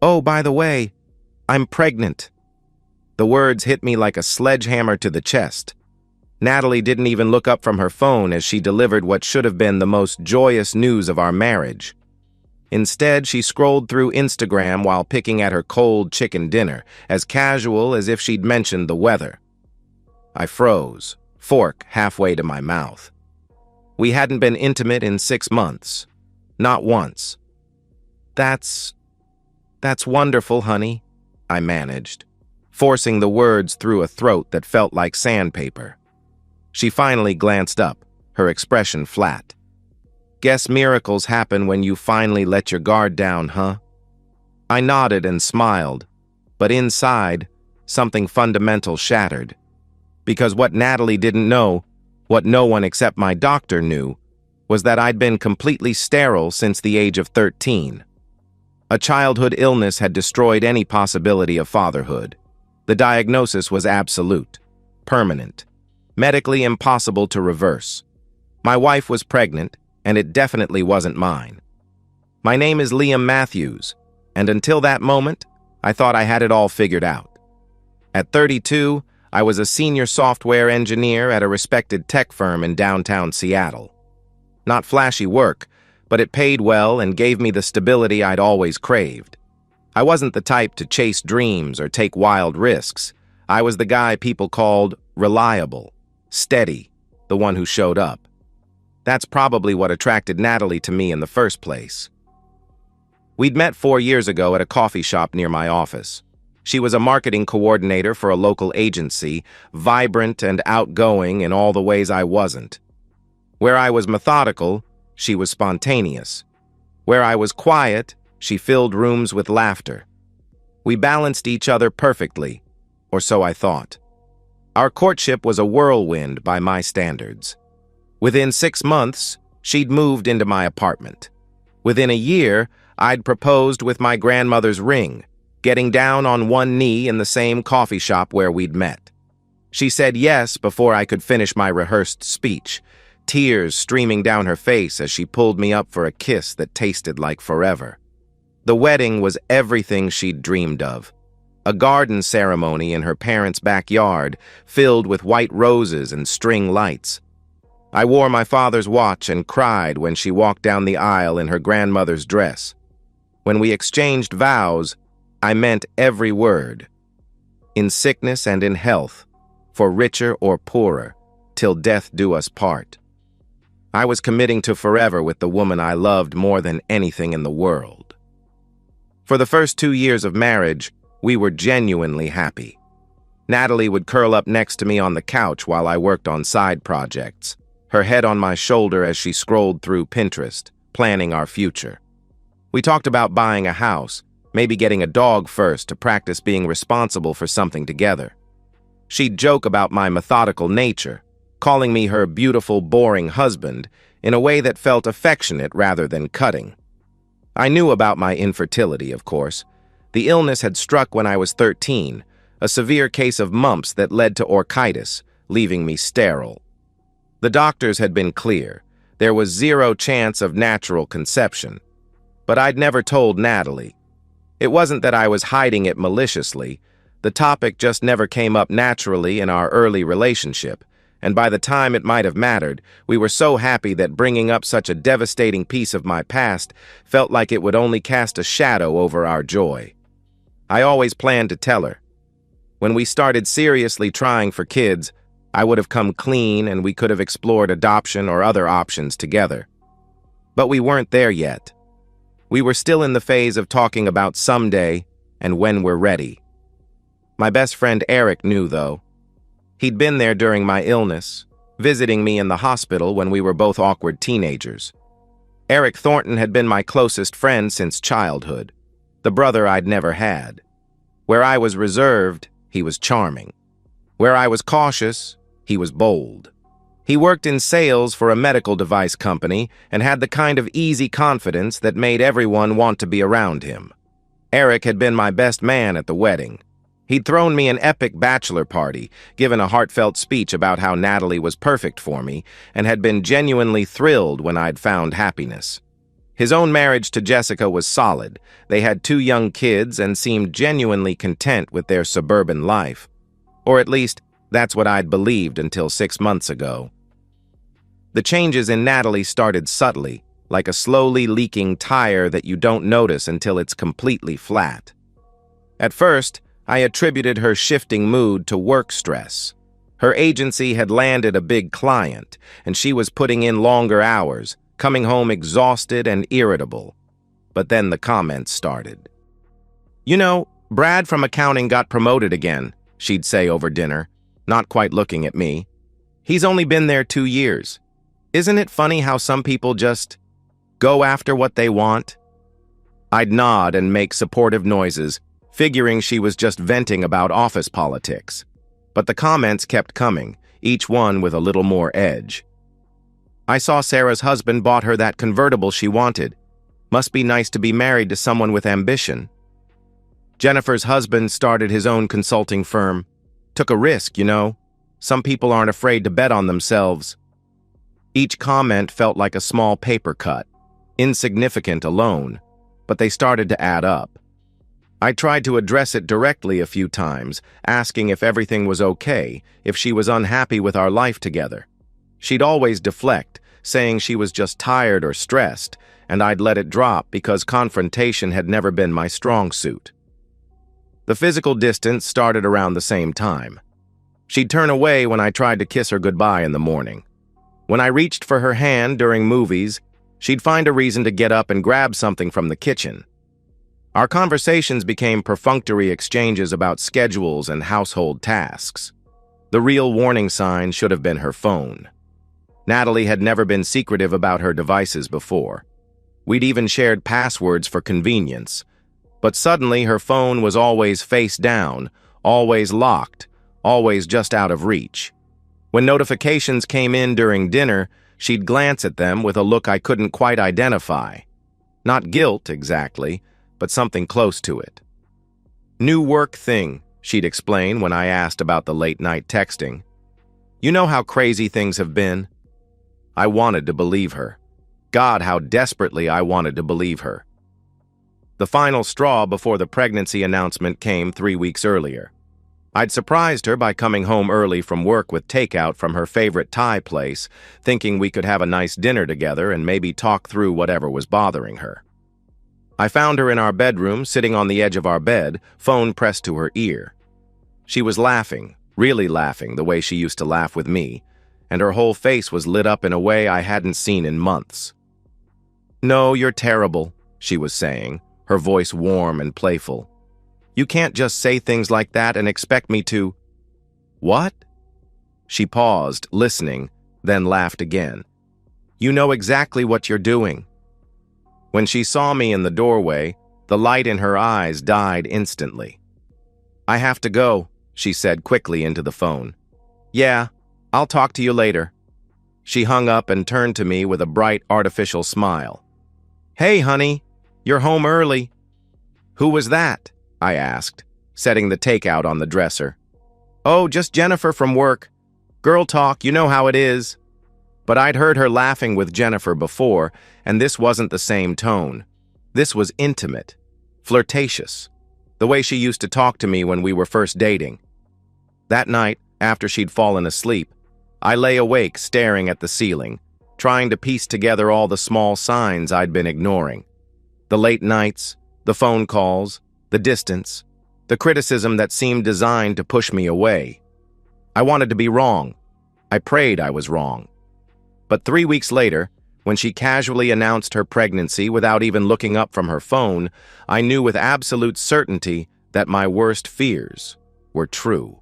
"Oh, by the way, I'm pregnant." The words hit me like a sledgehammer to the chest. Natalie didn't even look up from her phone as she delivered what should have been the most joyous news of our marriage. Instead, she scrolled through Instagram while picking at her cold chicken dinner, as casual as if she'd mentioned the weather. I froze, fork halfway to my mouth. We hadn't been intimate in 6 months. Not once. That's wonderful, honey," I managed, forcing the words through a throat that felt like sandpaper. She finally glanced up, her expression flat. "Guess miracles happen when you finally let your guard down, huh?" I nodded and smiled, but inside, something fundamental shattered. Because what Natalie didn't know, what no one except my doctor knew, was that I'd been completely sterile since the age of 13. A childhood illness had destroyed any possibility of fatherhood. The diagnosis was absolute, permanent, medically impossible to reverse. My wife was pregnant, and it definitely wasn't mine. My name is Liam Matthews, and until that moment, I thought I had it all figured out. At 32, I was a senior software engineer at a respected tech firm in downtown Seattle. Not flashy work, but it paid well and gave me the stability I'd always craved. I wasn't the type to chase dreams or take wild risks. I was the guy people called reliable, steady, the one who showed up. That's probably what attracted Natalie to me in the first place. We'd met 4 years ago at a coffee shop near my office. She was a marketing coordinator for a local agency, vibrant and outgoing in all the ways I wasn't. Where I was methodical, she was spontaneous. Where I was quiet, she filled rooms with laughter. We balanced each other perfectly, or so I thought. Our courtship was a whirlwind by my standards. Within 6 months, she'd moved into my apartment. Within a year, I'd proposed with my grandmother's ring, getting down on one knee in the same coffee shop where we'd met. She said yes before I could finish my rehearsed speech, tears streaming down her face as she pulled me up for a kiss that tasted like forever. The wedding was everything she'd dreamed of. A garden ceremony in her parents' backyard, filled with white roses and string lights. I wore my father's watch and cried when she walked down the aisle in her grandmother's dress. When we exchanged vows, I meant every word. In sickness and in health, for richer or poorer, till death do us part. I was committing to forever with the woman I loved more than anything in the world. For the first 2 years of marriage, we were genuinely happy. Natalie would curl up next to me on the couch while I worked on side projects, her head on my shoulder as she scrolled through Pinterest, planning our future. We talked about buying a house, maybe getting a dog first to practice being responsible for something together. She'd joke about my methodical nature, calling me her beautiful, boring husband in a way that felt affectionate rather than cutting. I knew about my infertility, of course. The illness had struck when I was 13, a severe case of mumps that led to orchitis, leaving me sterile. The doctors had been clear. There was 0 chance of natural conception. But I'd never told Natalie. It wasn't that I was hiding it maliciously. The topic just never came up naturally in our early relationship, and by the time it might have mattered, we were so happy that bringing up such a devastating piece of my past felt like it would only cast a shadow over our joy. I always planned to tell her. When we started seriously trying for kids, I would have come clean and we could have explored adoption or other options together. But we weren't there yet. We were still in the phase of talking about someday and when we're ready. My best friend Eric knew, though. He'd been there during my illness, visiting me in the hospital when we were both awkward teenagers. Eric Thornton had been my closest friend since childhood, the brother I'd never had. Where I was reserved, he was charming. Where I was cautious, he was bold. He worked in sales for a medical device company and had the kind of easy confidence that made everyone want to be around him. Eric had been my best man at the wedding. He'd thrown me an epic bachelor party, given a heartfelt speech about how Natalie was perfect for me, and had been genuinely thrilled when I'd found happiness. His own marriage to Jessica was solid. They had 2 young kids and seemed genuinely content with their suburban life. Or at least, that's what I'd believed until 6 months ago. The changes in Natalie started subtly, like a slowly leaking tire that you don't notice until it's completely flat. At first, I attributed her shifting mood to work stress. Her agency had landed a big client, and she was putting in longer hours, coming home exhausted and irritable. But then the comments started. "You know, Brad from accounting got promoted again," she'd say over dinner, not quite looking at me. "He's only been there 2 years. Isn't it funny how some people just go after what they want?" I'd nod and make supportive noises, figuring she was just venting about office politics. But the comments kept coming, each one with a little more edge. "I saw Sarah's husband bought her that convertible she wanted. Must be nice to be married to someone with ambition." "Jennifer's husband started his own consulting firm. Took a risk, you know. Some people aren't afraid to bet on themselves." Each comment felt like a small paper cut, insignificant alone, but they started to add up. I tried to address it directly a few times, asking if everything was okay, if she was unhappy with our life together. She'd always deflect, saying she was just tired or stressed, and I'd let it drop because confrontation had never been my strong suit. The physical distance started around the same time. She'd turn away when I tried to kiss her goodbye in the morning. When I reached for her hand during movies, she'd find a reason to get up and grab something from the kitchen. Our conversations became perfunctory exchanges about schedules and household tasks. The real warning sign should have been her phone. Natalie had never been secretive about her devices before. We'd even shared passwords for convenience. But suddenly her phone was always face down, always locked, always just out of reach. When notifications came in during dinner, she'd glance at them with a look I couldn't quite identify. Not guilt, exactly, but something close to it. "New work thing," she'd explain when I asked about the late-night texting. "You know how crazy things have been?" I wanted to believe her. God, how desperately I wanted to believe her. The final straw before the pregnancy announcement came 3 weeks earlier. I'd surprised her by coming home early from work with takeout from her favorite Thai place, thinking we could have a nice dinner together and maybe talk through whatever was bothering her. I found her in our bedroom, sitting on the edge of our bed, phone pressed to her ear. She was laughing, really laughing, the way she used to laugh with me, and her whole face was lit up in a way I hadn't seen in months. "No, you're terrible," she was saying, her voice warm and playful. "You can't just say things like that and expect me to—" "What?" She paused, listening, then laughed again. "You know exactly what you're doing." When she saw me in the doorway, the light in her eyes died instantly. "I have to go," she said quickly into the phone. "Yeah, I'll talk to you later." She hung up and turned to me with a bright, artificial smile. "Hey, honey, you're home early." "Who was that?" I asked, setting the takeout on the dresser. "Oh, just Jennifer from work. Girl talk, you know how it is." But I'd heard her laughing with Jennifer before, and this wasn't the same tone. This was intimate, flirtatious, the way she used to talk to me when we were first dating. That night, after she'd fallen asleep, I lay awake staring at the ceiling, trying to piece together all the small signs I'd been ignoring. The late nights, the phone calls, the distance, the criticism that seemed designed to push me away. I wanted to be wrong. I prayed I was wrong. But 3 weeks later, when she casually announced her pregnancy without even looking up from her phone, I knew with absolute certainty that my worst fears were true.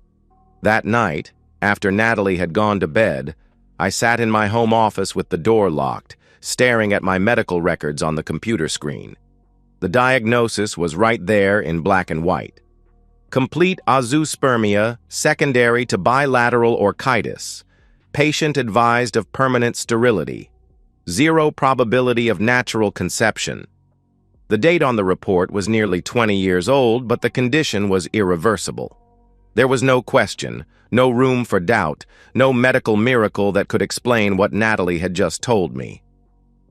That night, after Natalie had gone to bed, I sat in my home office with the door locked, staring at my medical records on the computer screen. The diagnosis was right there in black and white. Complete azoospermia, secondary to bilateral orchitis. Patient advised of permanent sterility. 0 probability of natural conception. The date on the report was nearly 20 years old, but the condition was irreversible. There was no question, no room for doubt, no medical miracle that could explain what Natalie had just told me.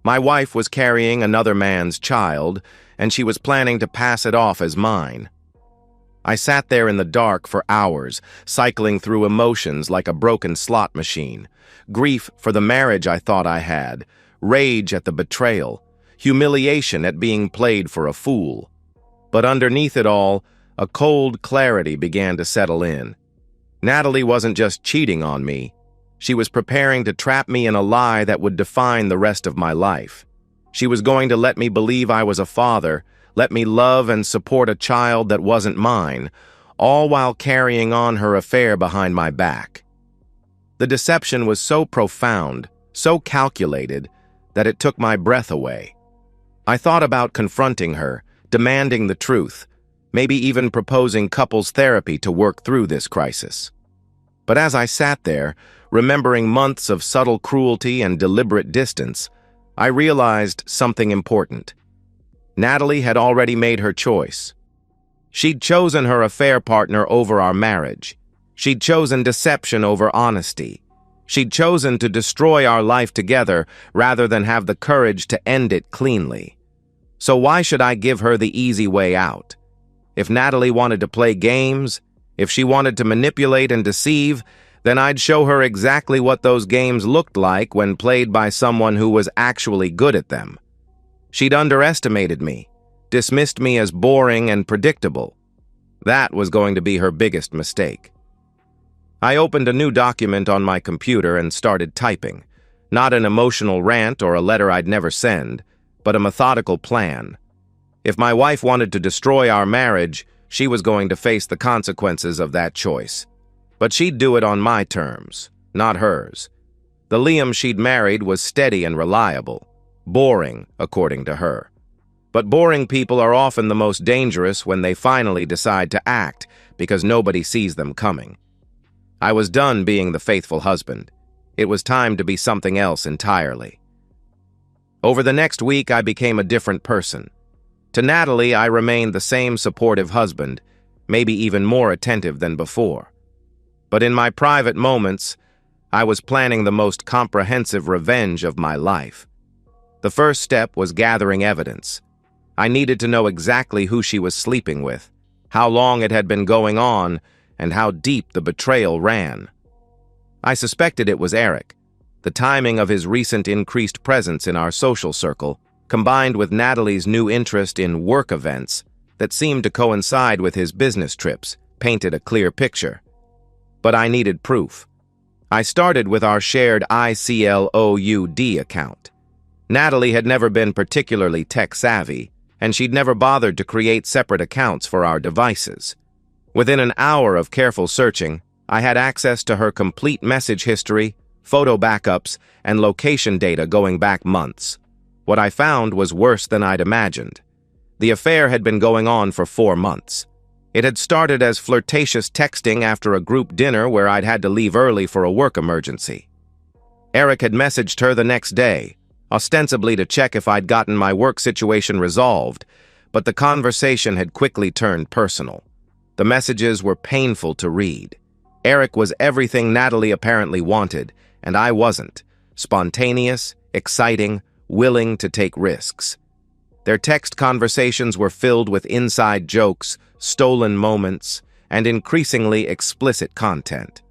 My wife was carrying another man's child, and she was planning to pass it off as mine. I sat there in the dark for hours, cycling through emotions like a broken slot machine. Grief for the marriage I thought I had, rage at the betrayal, humiliation at being played for a fool. But underneath it all, a cold clarity began to settle in. Natalie wasn't just cheating on me. She was preparing to trap me in a lie that would define the rest of my life. She was going to let me believe I was a father, let me love and support a child that wasn't mine, all while carrying on her affair behind my back. The deception was so profound, so calculated, that it took my breath away. I thought about confronting her, demanding the truth, maybe even proposing couples therapy to work through this crisis. But as I sat there, remembering months of subtle cruelty and deliberate distance, I realized something important. Natalie had already made her choice. She'd chosen her affair partner over our marriage. She'd chosen deception over honesty. She'd chosen to destroy our life together rather than have the courage to end it cleanly. So why should I give her the easy way out? If Natalie wanted to play games, if she wanted to manipulate and deceive, then I'd show her exactly what those games looked like when played by someone who was actually good at them. She'd underestimated me, dismissed me as boring and predictable. That was going to be her biggest mistake. I opened a new document on my computer and started typing. Not an emotional rant or a letter I'd never send, but a methodical plan. If my wife wanted to destroy our marriage, she was going to face the consequences of that choice. But she'd do it on my terms, not hers. The Liam she'd married was steady and reliable. Boring, according to her. But boring people are often the most dangerous when they finally decide to act because nobody sees them coming. I was done being the faithful husband. It was time to be something else entirely. Over the next week, I became a different person. To Natalie, I remained the same supportive husband, maybe even more attentive than before. But in my private moments, I was planning the most comprehensive revenge of my life. The first step was gathering evidence. I needed to know exactly who she was sleeping with, how long it had been going on, and how deep the betrayal ran. I suspected it was Eric. The timing of his recent increased presence in our social circle, combined with Natalie's new interest in work events that seemed to coincide with his business trips, painted a clear picture. But I needed proof. I started with our shared iCloud account. Natalie had never been particularly tech-savvy, and she'd never bothered to create separate accounts for our devices. Within an hour of careful searching, I had access to her complete message history, photo backups, and location data going back months. What I found was worse than I'd imagined. The affair had been going on for 4 months. It had started as flirtatious texting after a group dinner where I'd had to leave early for a work emergency. Eric had messaged her the next day, ostensibly to check if I'd gotten my work situation resolved, but the conversation had quickly turned personal. The messages were painful to read. Eric was everything Natalie apparently wanted, and I wasn't. Spontaneous, exciting, willing to take risks. Their text conversations were filled with inside jokes, stolen moments, and increasingly explicit content.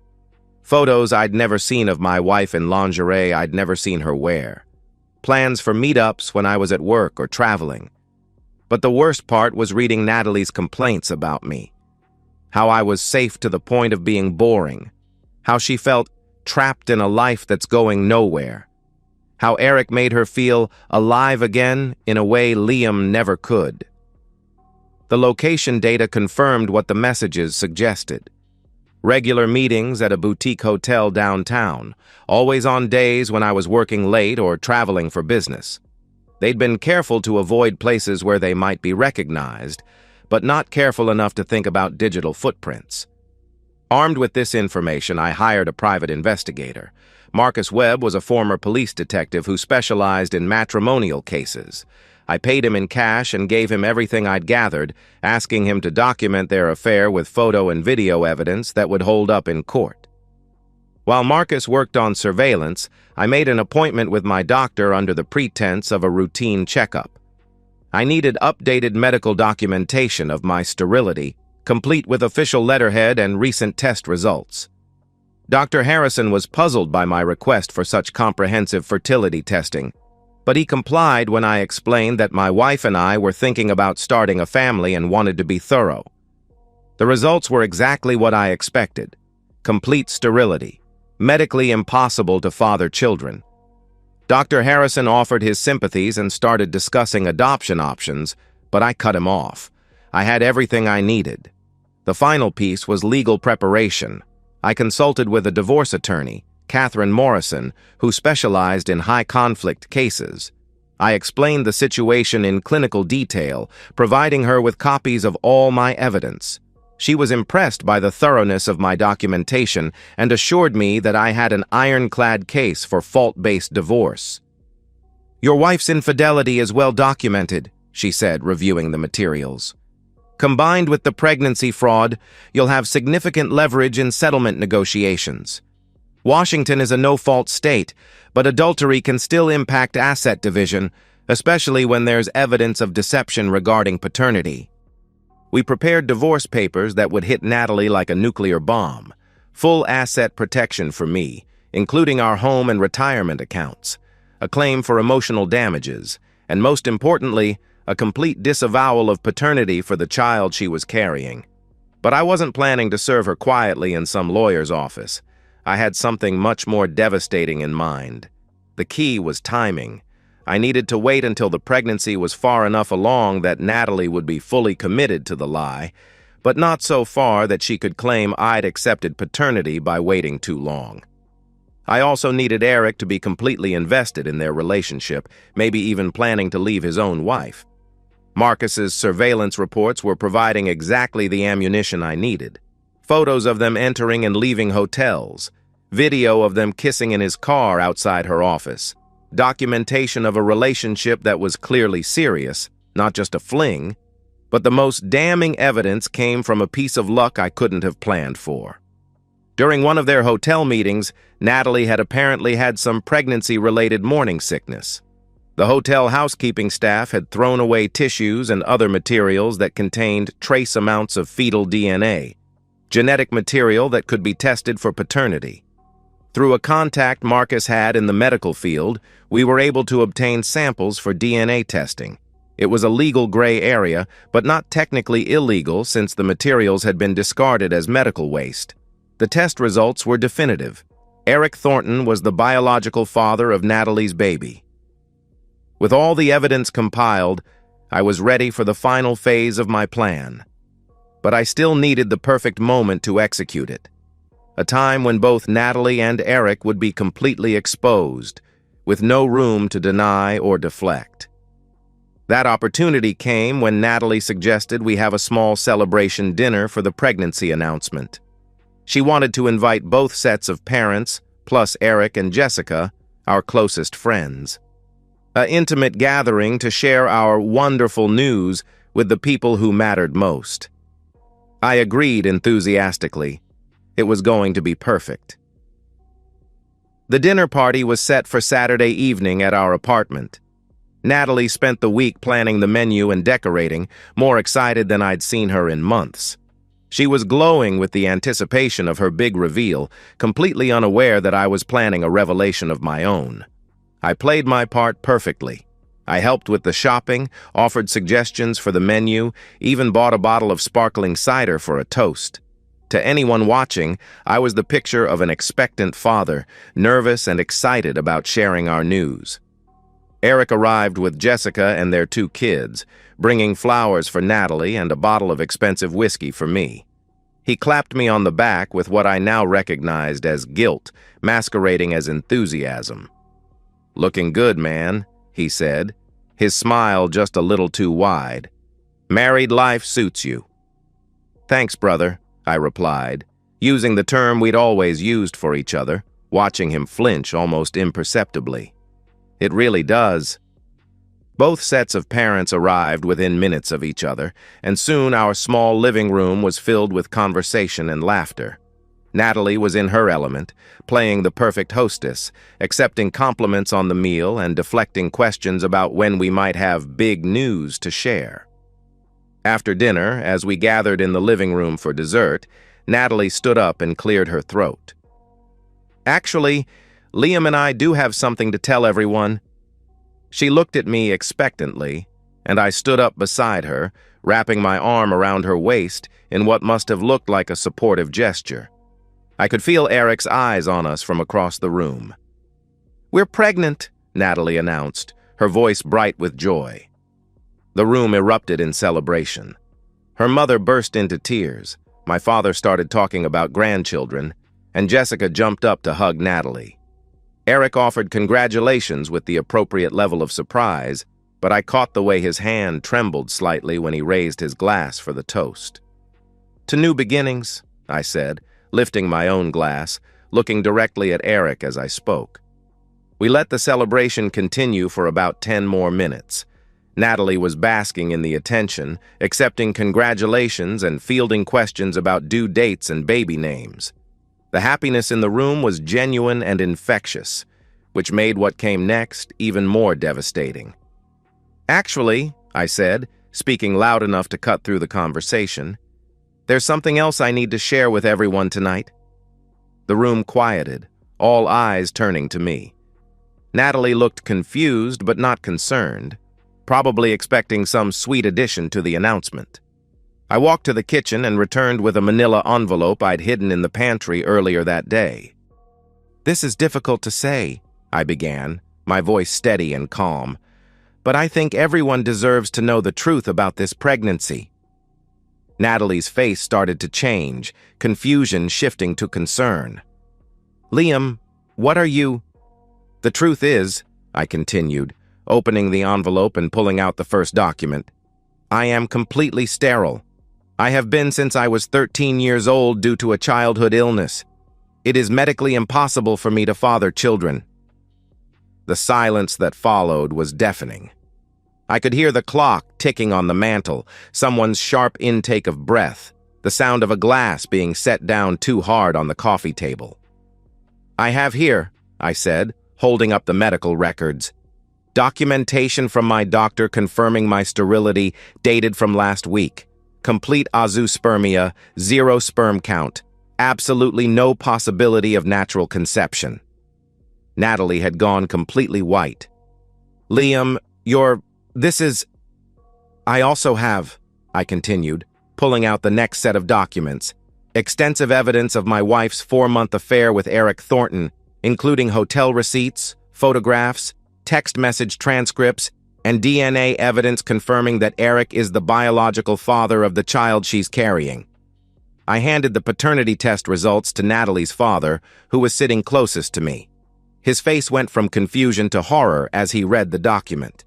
Photos I'd never seen of my wife in lingerie I'd never seen her wear. Plans for meetups when I was at work or traveling. But the worst part was reading Natalie's complaints about me. How I was safe to the point of being boring. How she felt trapped in a life that's going nowhere. How Eric made her feel alive again in a way Liam never could. The location data confirmed what the messages suggested. Regular meetings at a boutique hotel downtown, always on days when I was working late or traveling for business. They'd been careful to avoid places where they might be recognized, but not careful enough to think about digital footprints. Armed with this information, I hired a private investigator. Marcus Webb was a former police detective who specialized in matrimonial cases. I paid him in cash and gave him everything I'd gathered, asking him to document their affair with photo and video evidence that would hold up in court. While Marcus worked on surveillance, I made an appointment with my doctor under the pretense of a routine checkup. I needed updated medical documentation of my sterility, complete with official letterhead and recent test results. Dr. Harrison was puzzled by my request for such comprehensive fertility testing, but he complied when I explained that my wife and I were thinking about starting a family and wanted to be thorough. The results were exactly what I expected: complete sterility, medically impossible to father children. Dr. Harrison offered his sympathies and started discussing adoption options, but I cut him off. I had everything I needed. The final piece was legal preparation. I consulted with a divorce attorney, Catherine Morrison, who specialized in high-conflict cases. I explained the situation in clinical detail, providing her with copies of all my evidence. She was impressed by the thoroughness of my documentation and assured me that I had an ironclad case for fault-based divorce. "Your wife's infidelity is well documented," she said, reviewing the materials. "Combined with the pregnancy fraud, you'll have significant leverage in settlement negotiations. Washington is a no-fault state, but adultery can still impact asset division, especially when there's evidence of deception regarding paternity." We prepared divorce papers that would hit Natalie like a nuclear bomb. Full asset protection for me, including our home and retirement accounts, a claim for emotional damages, and most importantly, a complete disavowal of paternity for the child she was carrying. But I wasn't planning to serve her quietly in some lawyer's office. I had something much more devastating in mind. The key was timing. I needed to wait until the pregnancy was far enough along that Natalie would be fully committed to the lie, but not so far that she could claim I'd accepted paternity by waiting too long. I also needed Eric to be completely invested in their relationship, maybe even planning to leave his own wife. Marcus's surveillance reports were providing exactly the ammunition I needed. Photos of them entering and leaving hotels, video of them kissing in his car outside her office, documentation of a relationship that was clearly serious, not just a fling, but the most damning evidence came from a piece of luck I couldn't have planned for. During one of their hotel meetings, Natalie had apparently had some pregnancy-related morning sickness. The hotel housekeeping staff had thrown away tissues and other materials that contained trace amounts of fetal DNA, genetic material that could be tested for paternity. Through a contact Marcus had in the medical field, we were able to obtain samples for DNA testing. It was a legal gray area, but not technically illegal since the materials had been discarded as medical waste. The test results were definitive. Eric Thornton was the biological father of Natalie's baby. With all the evidence compiled, I was ready for the final phase of my plan. But I still needed the perfect moment to execute it. A time when both Natalie and Eric would be completely exposed, with no room to deny or deflect. That opportunity came when Natalie suggested we have a small celebration dinner for the pregnancy announcement. She wanted to invite both sets of parents, plus Eric and Jessica, our closest friends. An intimate gathering to share our wonderful news with the people who mattered most. I agreed enthusiastically. It was going to be perfect. The dinner party was set for Saturday evening at our apartment. Natalie spent the week planning the menu and decorating, more excited than I'd seen her in months. She was glowing with the anticipation of her big reveal, completely unaware that I was planning a revelation of my own. I played my part perfectly. I helped with the shopping, offered suggestions for the menu, even bought a bottle of sparkling cider for a toast. To anyone watching, I was the picture of an expectant father, nervous and excited about sharing our news. Eric arrived with Jessica and their 2 kids, bringing flowers for Natalie and a bottle of expensive whiskey for me. He clapped me on the back with what I now recognized as guilt, masquerading as enthusiasm. "Looking good, man," he said, his smile just a little too wide. "Married life suits you." "Thanks, brother," I replied, using the term we'd always used for each other, watching him flinch almost imperceptibly. "It really does." Both sets of parents arrived within minutes of each other, and soon our small living room was filled with conversation and laughter. Natalie was in her element, playing the perfect hostess, accepting compliments on the meal and deflecting questions about when we might have big news to share. After dinner, as we gathered in the living room for dessert, Natalie stood up and cleared her throat. "Actually, Liam and I do have something to tell everyone." She looked at me expectantly, and I stood up beside her, wrapping my arm around her waist in what must have looked like a supportive gesture. I could feel Eric's eyes on us from across the room. "We're pregnant," Natalie announced, her voice bright with joy. The room erupted in celebration. Her mother burst into tears, my father started talking about grandchildren, and Jessica jumped up to hug Natalie. Eric offered congratulations with the appropriate level of surprise, but I caught the way his hand trembled slightly when he raised his glass for the toast. "To new beginnings," I said, lifting my own glass, looking directly at Eric as I spoke. We let the celebration continue for about 10 more minutes. Natalie was basking in the attention, accepting congratulations and fielding questions about due dates and baby names. The happiness in the room was genuine and infectious, which made what came next even more devastating. "Actually," I said, speaking loud enough to cut through the conversation, "there's something else I need to share with everyone tonight." The room quieted, all eyes turning to me. Natalie looked confused but not concerned, probably expecting some sweet addition to the announcement. I walked to the kitchen and returned with a manila envelope I'd hidden in the pantry earlier that day. "This is difficult to say," I began, my voice steady and calm, "but I think everyone deserves to know the truth about this pregnancy." Natalie's face started to change, confusion shifting to concern. "Liam, what are you—" "The truth is," I continued, opening the envelope and pulling out the first document, "I am completely sterile. I have been since I was 13 years old due to a childhood illness. It is medically impossible for me to father children." The silence that followed was deafening. I could hear the clock ticking on the mantel, someone's sharp intake of breath, the sound of a glass being set down too hard on the coffee table. "I have here," I said, holding up the medical records, "documentation from my doctor confirming my sterility dated from last week. Complete azoospermia, 0 sperm count, absolutely no possibility of natural conception." Natalie had gone completely white. "Liam, this is—" "I also have," I continued, pulling out the next set of documents, "extensive evidence of my wife's 4-month affair with Eric Thornton, including hotel receipts, photographs, text message transcripts, and DNA evidence confirming that Eric is the biological father of the child she's carrying." I handed the paternity test results to Natalie's father, who was sitting closest to me. His face went from confusion to horror as he read the document.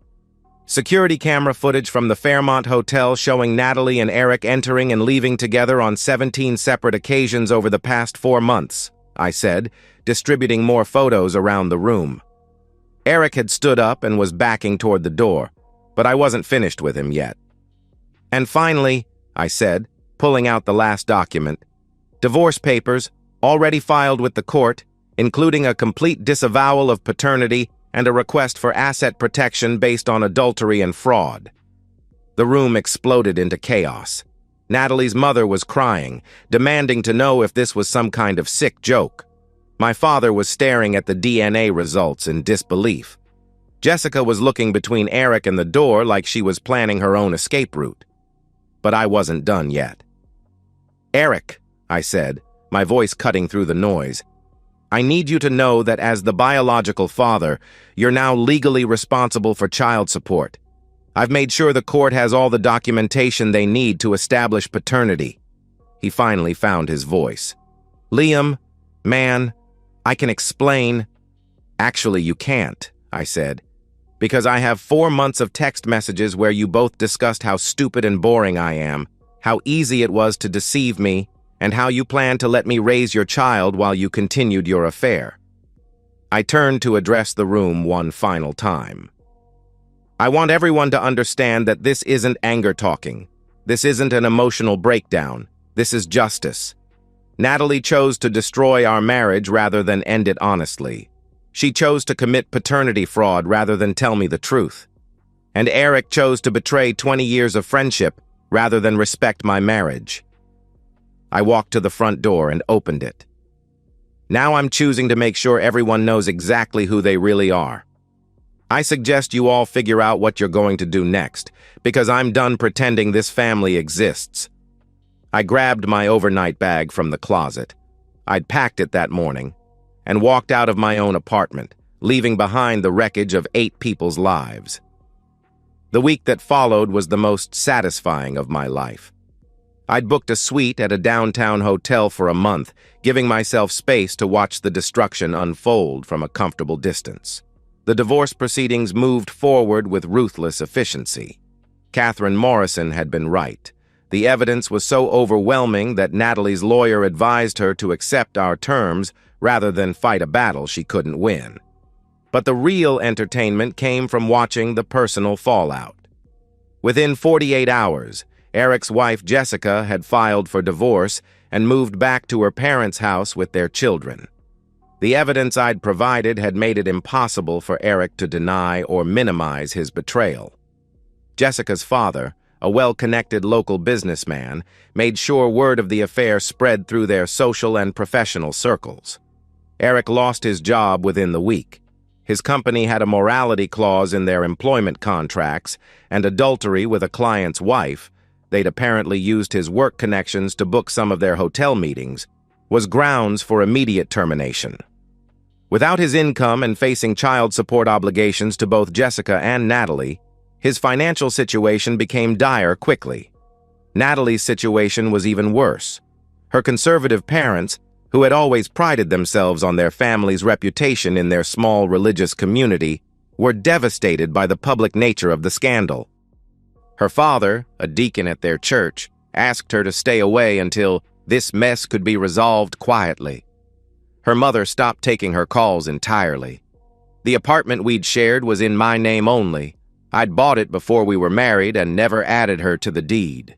"Security camera footage from the Fairmont Hotel showing Natalie and Eric entering and leaving together on 17 separate occasions over the past 4 months," I said, distributing more photos around the room. Eric had stood up and was backing toward the door, but I wasn't finished with him yet. "And finally," I said, pulling out the last document, "divorce papers, already filed with the court, including a complete disavowal of paternity and a request for asset protection based on adultery and fraud." The room exploded into chaos. Natalie's mother was crying, demanding to know if this was some kind of sick joke. My father was staring at the DNA results in disbelief. Jessica was looking between Eric and the door like she was planning her own escape route. But I wasn't done yet. "Eric," I said, my voice cutting through the noise, "I need you to know that as the biological father, you're now legally responsible for child support. I've made sure the court has all the documentation they need to establish paternity." He finally found his voice. "Liam, man, I can explain—" "Actually, you can't," I said, "because I have 4 months of text messages where you both discussed how stupid and boring I am, how easy it was to deceive me, and how you planned to let me raise your child while you continued your affair." I turned to address the room one final time. "I want everyone to understand that this isn't anger talking. This isn't an emotional breakdown. This is justice. Natalie chose to destroy our marriage rather than end it honestly. She chose to commit paternity fraud rather than tell me the truth. And Eric chose to betray 20 years of friendship rather than respect my marriage. I walked to the front door and opened it. Now I'm choosing to make sure everyone knows exactly who they really are. I suggest you all figure out what you're going to do next, because I'm done pretending this family exists. I grabbed my overnight bag from the closet. I'd packed it that morning, and walked out of my own apartment, leaving behind the wreckage of 8 people's lives. The week that followed was the most satisfying of my life. I'd booked a suite at a downtown hotel for a month, giving myself space to watch the destruction unfold from a comfortable distance. The divorce proceedings moved forward with ruthless efficiency. Catherine Morrison had been right. The evidence was so overwhelming that Natalie's lawyer advised her to accept our terms rather than fight a battle she couldn't win. But the real entertainment came from watching the personal fallout. Within 48 hours, Eric's wife Jessica had filed for divorce and moved back to her parents' house with their children. The evidence I'd provided had made it impossible for Eric to deny or minimize his betrayal. Jessica's father, a well-connected local businessman, made sure word of the affair spread through their social and professional circles. Eric lost his job within the week. His company had a morality clause in their employment contracts, and adultery with a client's wife, they'd apparently used his work connections to book some of their hotel meetings, was grounds for immediate termination. Without his income and facing child support obligations to both Jessica and Natalie, his financial situation became dire quickly. Natalie's situation was even worse. Her conservative parents, who had always prided themselves on their family's reputation in their small religious community, were devastated by the public nature of the scandal. Her father, a deacon at their church, asked her to stay away until this mess could be resolved quietly. Her mother stopped taking her calls entirely. The apartment we'd shared was in my name only. I'd bought it before we were married and never added her to the deed.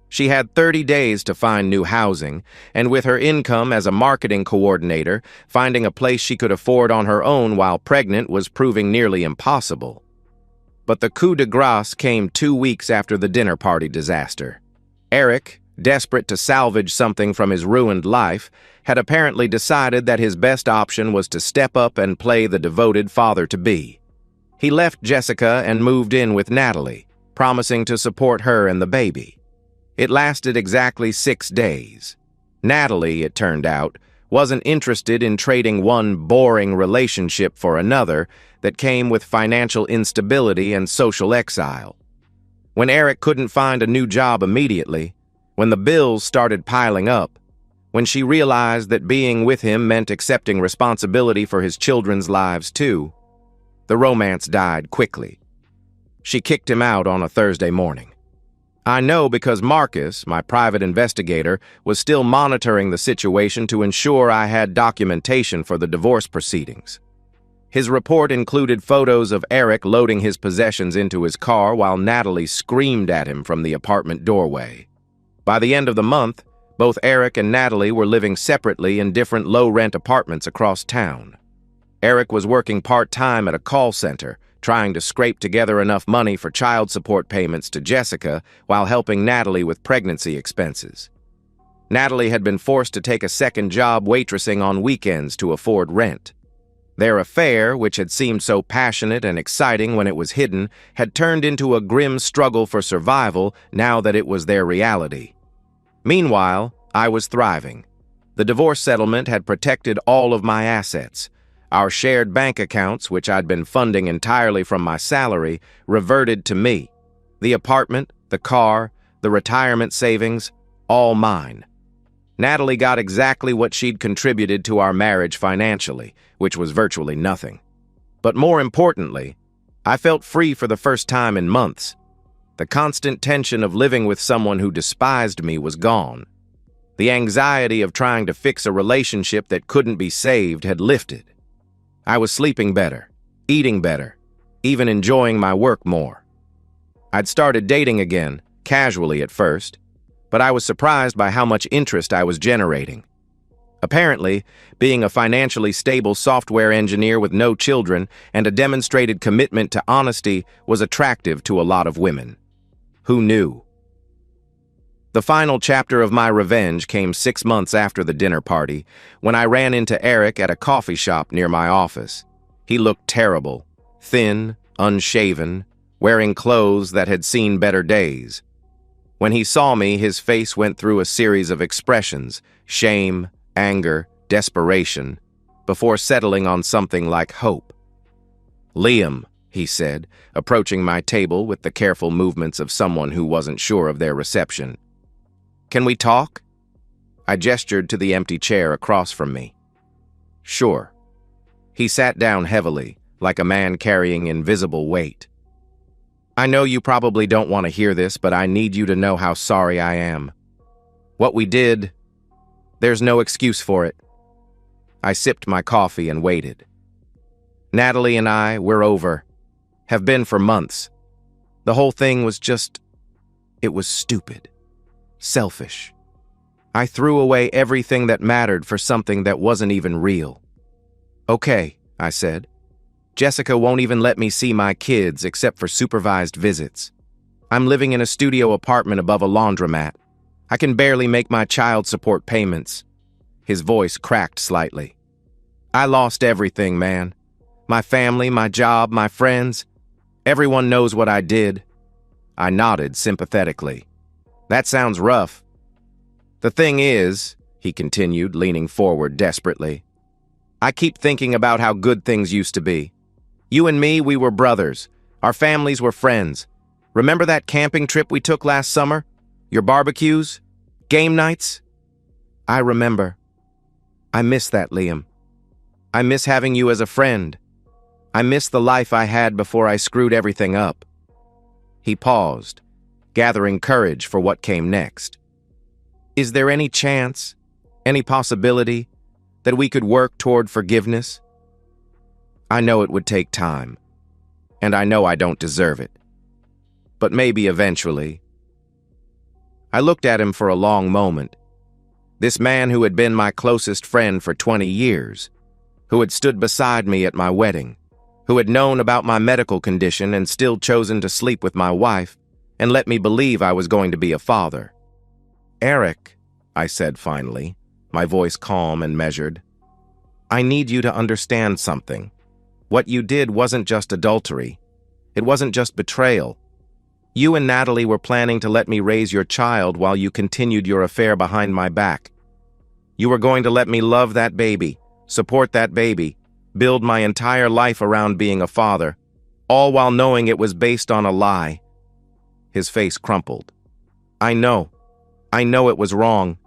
She had 30 days to find new housing, and with her income as a marketing coordinator, finding a place she could afford on her own while pregnant was proving nearly impossible. But the coup de grace came 2 weeks after the dinner party disaster. Eric, desperate to salvage something from his ruined life, had apparently decided that his best option was to step up and play the devoted father-to-be. He left Jessica and moved in with Natalie, promising to support her and the baby. It lasted exactly 6 days. Natalie, it turned out, wasn't interested in trading one boring relationship for another that came with financial instability and social exile. When Eric couldn't find a new job immediately, when the bills started piling up, when she realized that being with him meant accepting responsibility for his children's lives too, the romance died quickly. She kicked him out on a Thursday morning. I know because Marcus, my private investigator, was still monitoring the situation to ensure I had documentation for the divorce proceedings. His report included photos of Eric loading his possessions into his car while Natalie screamed at him from the apartment doorway. By the end of the month, both Eric and Natalie were living separately in different low-rent apartments across town. Eric was working part-time at a call center, trying to scrape together enough money for child support payments to Jessica while helping Natalie with pregnancy expenses. Natalie had been forced to take a second job waitressing on weekends to afford rent. Their affair, which had seemed so passionate and exciting when it was hidden, had turned into a grim struggle for survival now that it was their reality. Meanwhile, I was thriving. The divorce settlement had protected all of my assets. Our shared bank accounts, which I'd been funding entirely from my salary, reverted to me. The apartment, the car, the retirement savings, all mine. Natalie got exactly what she'd contributed to our marriage financially, which was virtually nothing. But more importantly, I felt free for the first time in months. The constant tension of living with someone who despised me was gone. The anxiety of trying to fix a relationship that couldn't be saved had lifted. I was sleeping better, eating better, even enjoying my work more. I'd started dating again, casually at first, but I was surprised by how much interest I was generating. Apparently, being a financially stable software engineer with no children and a demonstrated commitment to honesty was attractive to a lot of women. Who knew? The final chapter of my revenge came 6 months after the dinner party, when I ran into Eric at a coffee shop near my office. He looked terrible, thin, unshaven, wearing clothes that had seen better days. When he saw me, his face went through a series of expressions: shame, anger, desperation, before settling on something like hope. "Liam," he said, approaching my table with the careful movements of someone who wasn't sure of their reception. "Can we talk?" I gestured to the empty chair across from me. "Sure." He sat down heavily, like a man carrying invisible weight. "I know you probably don't want to hear this, but I need you to know how sorry I am. What we did, there's no excuse for it." I sipped my coffee and waited. "Natalie and I, we're over. Have been for months. The whole thing was just... it was stupid. Selfish. I threw away everything that mattered for something that wasn't even real." "Okay," I said. "Jessica won't even let me see my kids except for supervised visits. I'm living in a studio apartment above a laundromat. I can barely make my child support payments." His voice cracked slightly. "I lost everything, man. My family, my job, my friends. Everyone knows what I did." I nodded sympathetically. "That sounds rough." "The thing is," he continued, leaning forward desperately, "I keep thinking about how good things used to be. You and me, we were brothers. Our families were friends. Remember that camping trip we took last summer? Your barbecues? Game nights?" "I remember. I miss that, Liam. I miss having you as a friend. I miss the life I had before I screwed everything up." He paused, gathering courage for what came next. "Is there any chance, any possibility, that we could work toward forgiveness? I know it would take time, and I know I don't deserve it. But maybe eventually." I looked at him for a long moment. This man who had been my closest friend for 20 years, who had stood beside me at my wedding, who had known about my medical condition and still chosen to sleep with my wife and let me believe I was going to be a father. "Eric," I said finally, my voice calm and measured, "I need you to understand something. What you did wasn't just adultery. It wasn't just betrayal. You and Natalie were planning to let me raise your child while you continued your affair behind my back. You were going to let me love that baby, support that baby, build my entire life around being a father, all while knowing it was based on a lie." His face crumpled. I know it was wrong.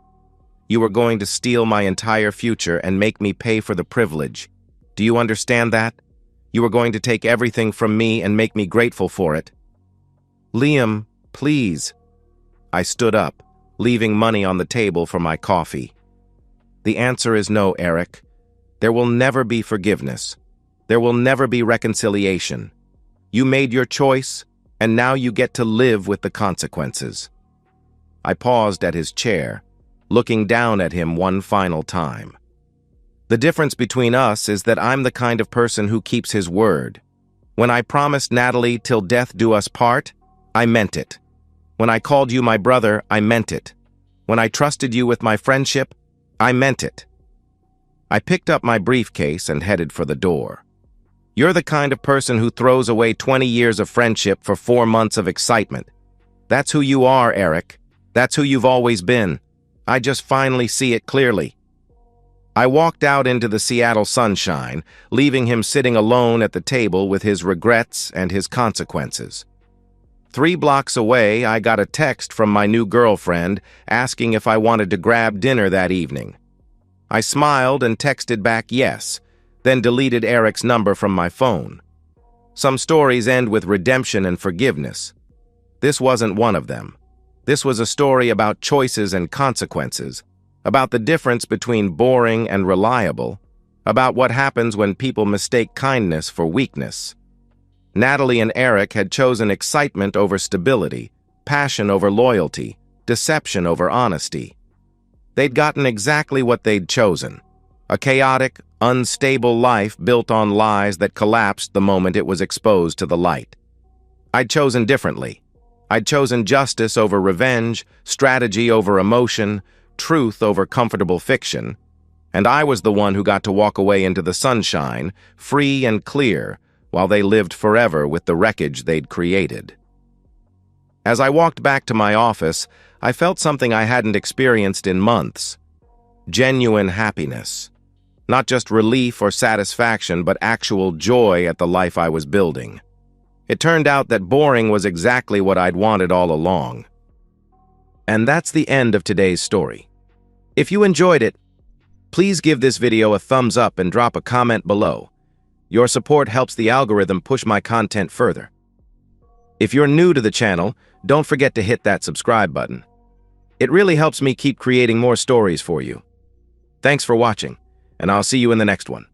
You were going to steal my entire future and make me pay for the privilege. Do you understand that? You were going to take everything from me and make me grateful for it." "Liam, please." I stood up, leaving money on the table for my coffee. "The answer is no, Eric. There will never be forgiveness. There will never be reconciliation. You made your choice, and now you get to live with the consequences." I paused at his chair, looking down at him one final time. "The difference between us is that I'm the kind of person who keeps his word. When I promised Natalie till death do us part, I meant it. When I called you my brother, I meant it. When I trusted you with my friendship, I meant it." I picked up my briefcase and headed for the door. "You're the kind of person who throws away 20 years of friendship for 4 months of excitement. That's who you are, Eric. That's who you've always been. I just finally see it clearly." I walked out into the Seattle sunshine, leaving him sitting alone at the table with his regrets and his consequences. 3 blocks away, I got a text from my new girlfriend asking if I wanted to grab dinner that evening. I smiled and texted back yes, then deleted Eric's number from my phone. Some stories end with redemption and forgiveness. This wasn't one of them. This was a story about choices and consequences, about the difference between boring and reliable, about what happens when people mistake kindness for weakness. Natalie and Eric had chosen excitement over stability, passion over loyalty, deception over honesty. They'd gotten exactly what they'd chosen, a chaotic, unstable life built on lies that collapsed the moment it was exposed to the light. I'd chosen differently. I'd chosen justice over revenge, strategy over emotion, truth over comfortable fiction, and I was the one who got to walk away into the sunshine, free and clear, while they lived forever with the wreckage they'd created. As I walked back to my office, I felt something I hadn't experienced in months. Genuine happiness. Not just relief or satisfaction, but actual joy at the life I was building. It turned out that boring was exactly what I'd wanted all along. And that's the end of today's story. If you enjoyed it, please give this video a thumbs up and drop a comment below. Your support helps the algorithm push my content further. If you're new to the channel, don't forget to hit that subscribe button. It really helps me keep creating more stories for you. Thanks for watching, and I'll see you in the next one.